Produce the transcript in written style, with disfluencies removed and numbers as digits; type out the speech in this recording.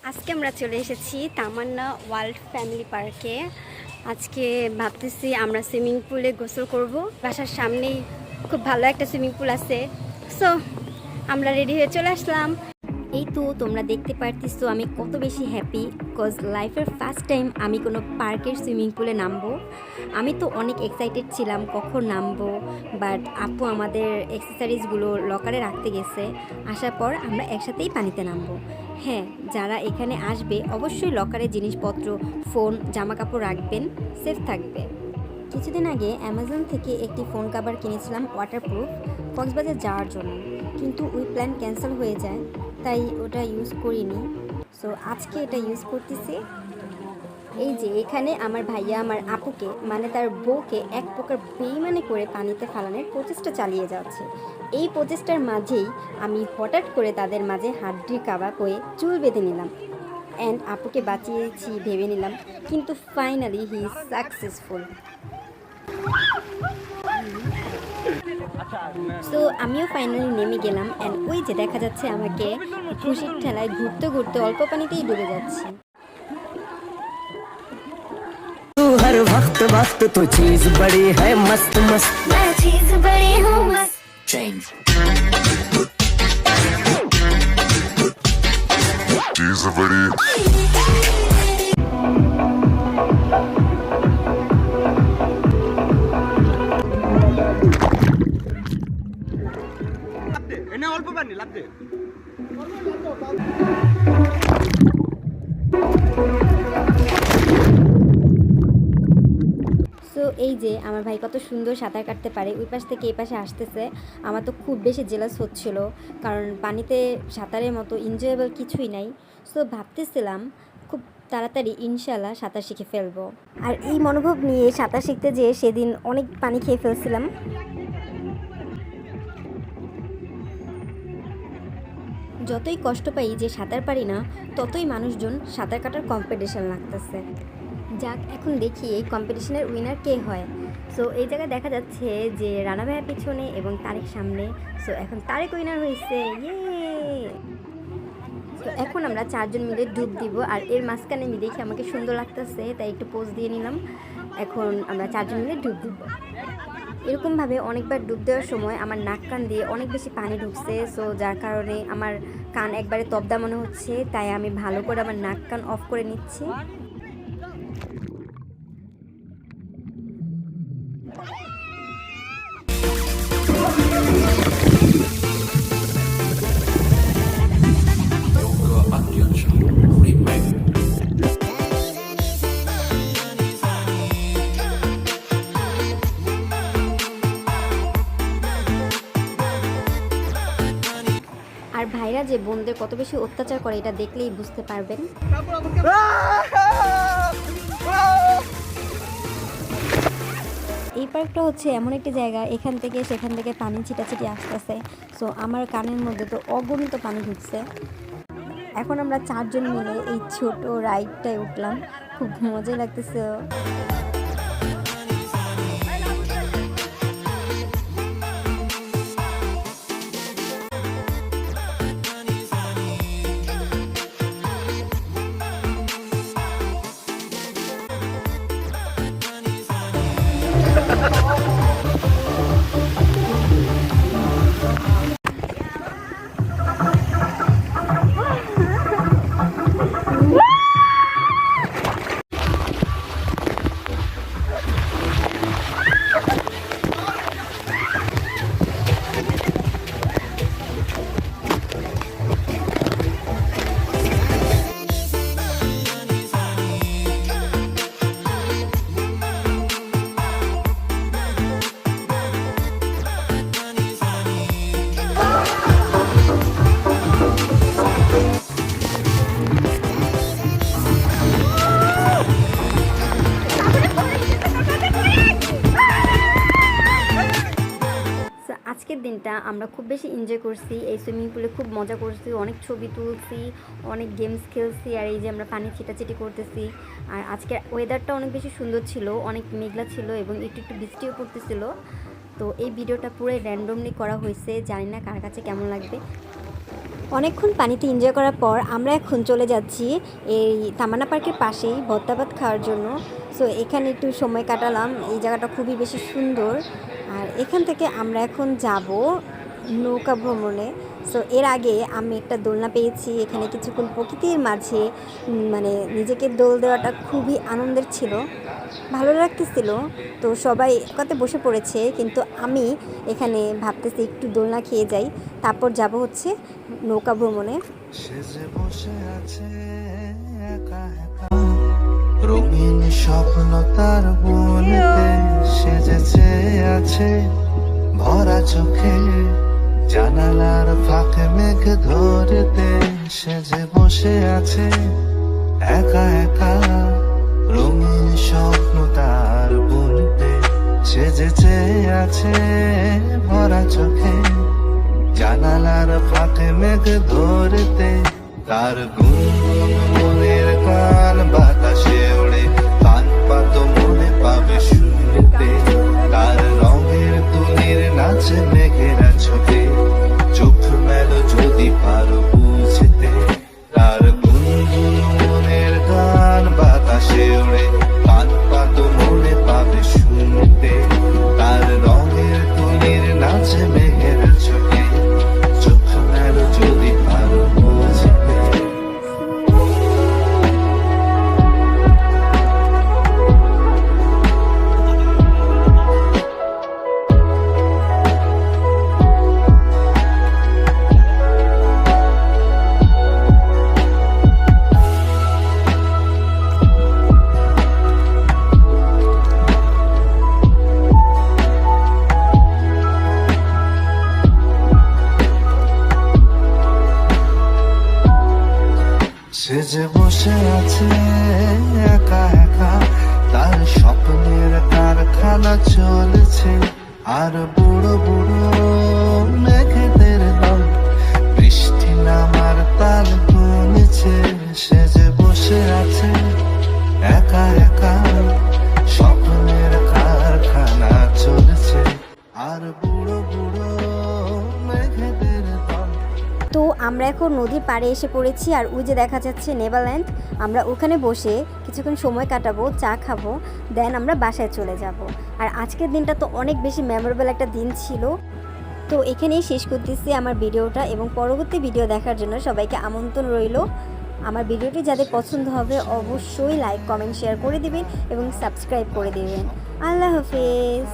আজকে আমরা চলে এসেছি তামান্না ওয়ার্ল্ড ফ্যামিলি পার্কে। আজকে ভাবতেছি আমরা সুইমিং পুলে গোসল করব। বাসার সামনেই খুব ভালো একটা সুইমিং পুল আছে, সো আমরা রেডি হয়ে চলে আসলাম। এই তো তোমরা দেখতে পারতেছো আমি কত বেশি হ্যাপি, বিকজ লাইফের ফার্স্ট টাইম আমি কোনো পার্কের সুইমিং পুলে নামবো। আমি তো অনেক এক্সাইটেড ছিলাম কখন নামবো, বাট আপু আমাদের অ্যাক্সেসরিজগুলো লকারে রাখতে গেছে। আসার পর আমরা একসাথেই পানিতে নামবো। হ্যাঁ, যারা এখানে আসবে অবশ্যই লকারে জিনিসপত্র, ফোন, জামা কাপড় রাখবেন, সেফ থাকবে। কিছুদিন আগে অ্যামাজন থেকে একটি ফোন কভার কিনেছিলাম ওয়াটারপ্রুফ কক্সবাজার যাওয়ার জন্য, কিন্তু ওই প্ল্যান ক্যান্সেল হয়ে যায়, তাই ওটা ইউজ করিনি। সো আজকে এটা ইউজ করতেছি। এই যে এখানে আমার ভাইয়া আমার আপুকে মানে তার বউকে এক প্রকার বেইমানি করে পানিতে ফালানোর প্রচেষ্টা চালিয়ে যাচ্ছে। এই প্রচেষ্টার মাঝেই আমি হঠাৎ করে তাদের মাঝে হাড্ডি কাবাব হয়ে চুল বেঁধে নিলাম অ্যান্ড আপুকে বাঁচিয়েছি ভেবে নিলাম, কিন্তু finally he is successful. So আমিও ফাইনালি নেমে গেলাম অ্যান্ড ওই যে দেখা যাচ্ছে আমাকে খুশির ঠেলায় ঘুরতে ঘুরতে অল্প পানিতেই ডুবে যাচ্ছে। हर वक्त वक्त तो चीज बड़ी है मस्त मस्त, मैं चीज बड़ी हूँ मस्त चीज बड़ी। এনে অল্প পানি লাভ দে। সো এই যে আমার ভাই কত সুন্দর সাঁতার কাটতে পারে, ওই পাশ থেকে এই পাশে আসতেছে। আমার তো খুব বেশি জেলাস হচ্ছিল, কারণ পানিতে সাঁতারের মতো এনজয়েবল কিছুই নাই। সো ভাবতেছিলাম খুব তাড়াতাড়ি ইনশাল্লাহ সাঁতার শিখে ফেলবো। আর এই মনোভাব নিয়ে সাঁতার শিখতে যেয়ে সেদিন অনেক পানি খেয়ে ফেলছিলাম। যতই কষ্ট পাই যে সাঁতার পারি না, ততই মানুষজন সাঁতার কাটার কম্পিটিশন লাগতেছে। যাক, এখন দেখি এই কম্পিটিশনের উইনার কে হয়। সো এই জায়গায় দেখা যাচ্ছে যে রানা ভাইয়ের পিছনে এবং তারেক সামনে। সো এখন তারেক উইনার হয়েছে, ইয়ে। তো এখন আমরা চারজন মিলে ডুব দিব, আর এর মাঝখানে আমি দেখি আমাকে সুন্দর লাগতেছে, তাই একটু পোজ দিয়ে নিলাম। এখন আমরা চারজন মিলে ডুব দিব। এরকমভাবে অনেকবার ডুব দেওয়ার সময় আমার নাক কান দিয়ে অনেক বেশি পানি ঢুকছে। সো যার কারণে আমার কান একবারে তবদা মনে হচ্ছে, তাই আমি ভালো করে আমার নাক কান অফ করে নিচ্ছি। আর ভাইরা যে বোনদের কত বেশি অত্যাচার করে এটা দেখলেই বুঝতে পারবেন। এই পার্কটা হচ্ছে এমন একটি জায়গা, এখান থেকে সেখান থেকে পানি ছিটাছিটি আসতেছে। সো আমার কানের মধ্যে তো অগণিত পানি ঢুকছে। এখন আমরা চারজন মিলে এই ছোট রাইডটায় উঠলাম, খুব মজা লাগতেছে। আজকের দিনটা আমরা খুব বেশি এনজয় করছি, এই সুইমিং পুলে খুব মজা করছি, অনেক ছবি তুলছি, অনেক গেমস খেলছি, আর এই যে আমরা পানি ছিটাছিটি করতেছি। আর আজকের ওয়েদারটা অনেক বেশি সুন্দর ছিল, অনেক মেঘলা ছিল এবং একটু একটু বৃষ্টিও পড়তেছিল। তো এই ভিডিওটা পুরো র্যান্ডমলি করা হয়েছে, জানি না কার কাছে কেমন লাগবে। অনেকক্ষণ পানিতে এনজয় করার পর আমরা এখন চলে যাচ্ছি এই তামান্না পার্কের পাশেই ভর্তাভাত খাওয়ার জন্য। সো এখানে একটু সময় কাটালাম, এই জায়গাটা খুবই বেশি সুন্দর। আর এখান থেকে আমরা এখন যাব নৌকা ভ্রমণে। সো এর আগে আমি একটা দোলনা পেয়েছি, এখানে কিছুক্ষণ প্রকৃতির মাঝে মানে নিজেকে দোল দেওয়াটা খুবই আনন্দের ছিল, ভালো লাগতেছিল। তো সবাই একাতে বসে পড়েছে, কিন্তু আমি এখানে ভাবতেছি একটু দোলনা খেয়ে যাই, তারপর যাব হচ্ছে নৌকা ভ্রমণে। সেজে বসে আছে একা একা, রঙিন স্বপ্ন তার বনেতে সেজেছে আছে ভরা চোখে, জানালার ফাঁকে মেঘ ধরতে সেজে বসে আছে একা একা, রঙিন স্বপ্ন তার বনেতে সেজেছে আছে ভরা চোখে, জানালার ফাঁকে মেঘ ধরতে তার গুনগুন মনের গান বাতাসে ওড়ে, কান পাতো মনে পাবে শুনতে, তার রঙের তুলির নাচে মেঘেরা ছোটে, চোখ মেলো যদি পারো বুঝতে, তার গুনগুন মনের গান বাতাসে ওড়ে, কান পাতো মনে পাবে শুনতে, তার রঙের তুলির নাচে মেঘেরা ছোটে, চোখ মেলো যদি পারো বুঝতে। সেজে বসে আছে একা একা, তার স্বপ্নের কারখানা চলেছে, আর বুড়ো বুড়ো মেঘেদের দল বৃষ্টি নামার তাল গুনেছে, সেজে বসে আছে একা একা, স্বপ্নের কারখানা চলেছে, আর বুড়ো বুড়ো মেঘেদের দল। তো আমরা এখন নদীর পাড়ে এসে পড়েছি, আর ওই যে দেখা যাচ্ছে নেভারল্যান্ড। আমরা ওখানে বসে কিছুক্ষণ সময় কাটাবো, চা খাবো, দেন আমরা বাসায় চলে যাব। আর আজকের দিনটা তো অনেক বেশি মেমোরেবল একটা দিন ছিল। তো এখানেই শেষ করতেছি আমার ভিডিওটা, এবং পরবর্তী ভিডিও দেখার জন্য সবাইকে আমন্ত্রণ রইল। আমার ভিডিওটি যাদের পছন্দ হবে অবশ্যই লাইক কমেন্ট শেয়ার করে দিবেন এবং সাবস্ক্রাইব করে দিবেন। আল্লাহ হাফেজ।